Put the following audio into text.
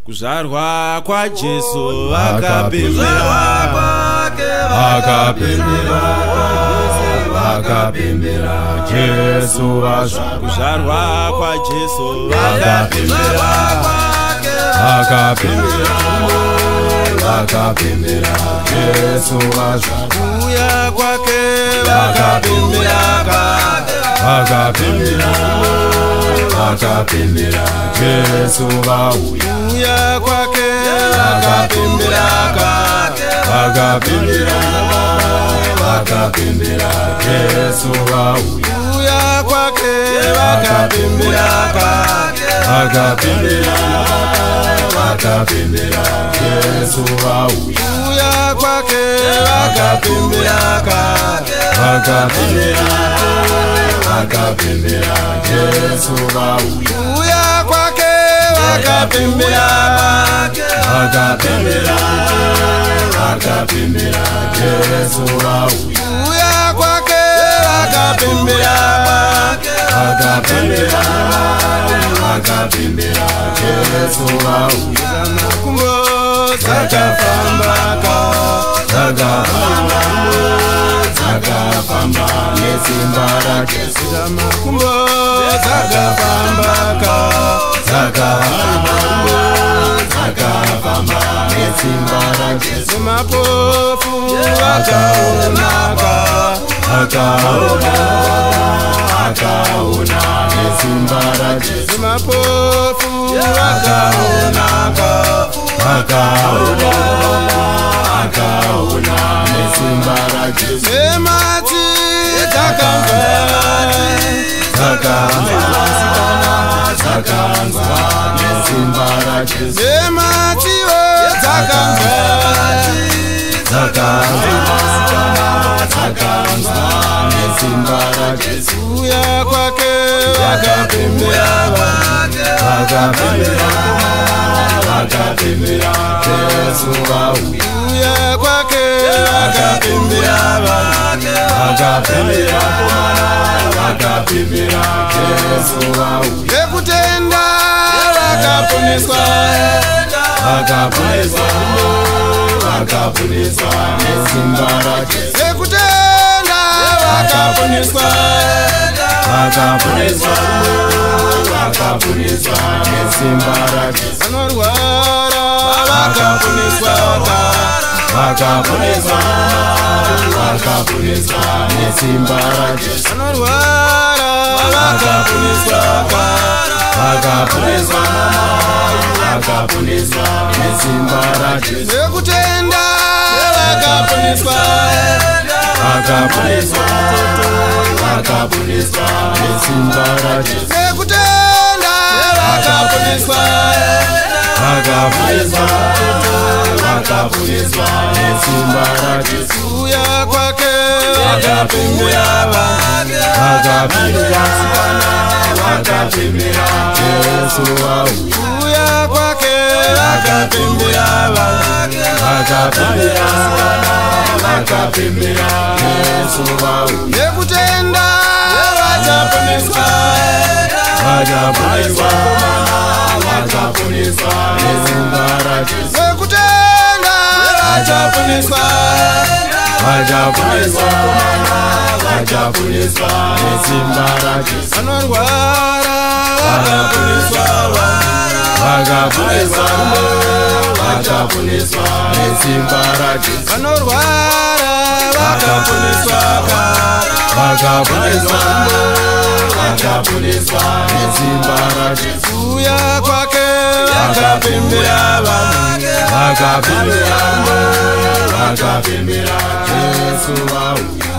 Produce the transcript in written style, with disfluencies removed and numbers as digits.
Kuzvarwa kwa Jesu vakapembera Jesu vazva. Kuzvarwa kwa Jesu vakapembera Jesu vazva. kuuya kwake vakapembera Jesu vauya. kuuya kwake vakapembera Jesu vauya. kuuya kwake vakapembera Jesu vauya. kuuya kwake vakapembera Jesu vauya. kuuya kwake vakapembera Jesu vauya. kuuya kwake vakapembera Jesu vauya. kumbo Zakafamba nesimba rake. kumbo Zakafamba nesimba rake. mapofu vakaonaka akaona nesimba rake. mapofu vakaonaka akaona nesimba rake. semati zakanzwa nesimba rake. sematiwo zakanzwa nesimba rake. kuuya kwake vakapembera Jesu vauya. kuuya kwake vakapembera Jesu vauya. ekutenda vakaponeswa vakaponeswa nesimba rake. ekutenda vakaponeswa vakaponeswa nesimba rake. vanorwara vakaponeswa vakaponeswa nesimba rake. vanorwara vakaponeswa vakaponeswa nesimba rake. ekutenda vakaponeswa vakaponeswa nesimba rake. ekutenda vakaponeswa vakaponeswa nesimba rake. kuuya kwake vakapembera Jesu vauya. kuuya kwake vakapembera Jesu vauya. ekutenda vakaponeswa vakaponeswa nesimba rake. ekutenda vakaponeswa vakaponeswa nesimba rake. vanorwara vakaponeswa vakaponeswa nesimba rake. vanorwara vakaponeswa nesimba rake. kuuya kwake vakapembera vakapembera Jesu vauya.